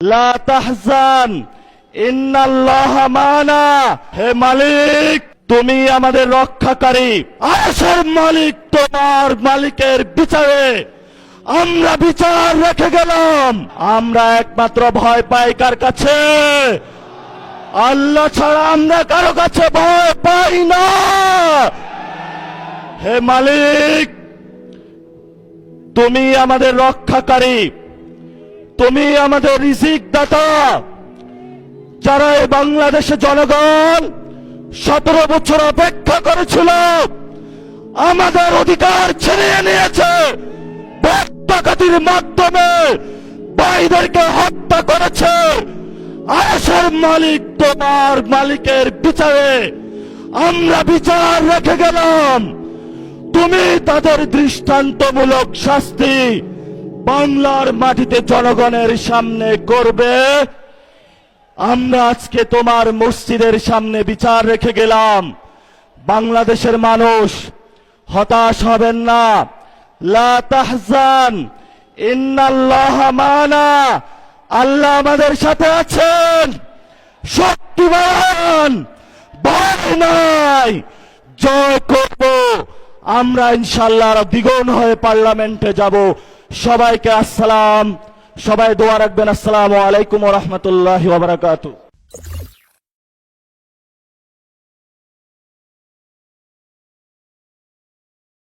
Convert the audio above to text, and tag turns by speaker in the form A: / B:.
A: লা তাহজান ইন্নাল্লাহা মানা। হে মালিক, তুমি আমাদের রক্ষাকারী। আরশের মালিক, তোমার মালিকের বিচারে আমরা বিচার রেখে গেলাম। আমরা একমাত্র ভয় পাই কার কাছে? আল্লাহ ছাড়া আমরা কারো কাছে ভয় পাই না। হে মালিক, তুমি আমাদের রক্ষাকারী, তুমি আমাদের রিজিক দাতা। যারা এই বাংলাদেশের জনগণ 17 বছর অপেক্ষা করেছিল, আমাদের অধিকার ছিনিয়ে নিয়েছে, ডাকাতির মাধ্যমে ভাইদেরকে হত্যা করেছে। আরশের মালিক, তোমার মালিকের বিচারে আমরা বিচার রেখে গেলাম। তুমি তাদের দৃষ্টান্তমূলক শাস্তি বাংলার মাটিতে জনগণের সামনে করবে। আমরা আজকে তোমার মসজিদের সামনে বিচার রেখে গেলাম। বাংলাদেশের মানুষ হতাশ হবেন না। লা তাহজান ইন্নাল্লাহা মানা। আল্লাহ আমাদের সাথে আছেন, শক্তিমান, ভয় নাই, জয় করব আমরা ইনশাআল্লাহ। দ্বিগুণ হয়ে পার্লামেন্টে যাব। সবাইকে আসসালাম, সবাই দোয়া রাখবেন। আসসালামু আলাইকুম ওয়া রাহমাতুল্লাহি ওয়া বারাকাতুহু।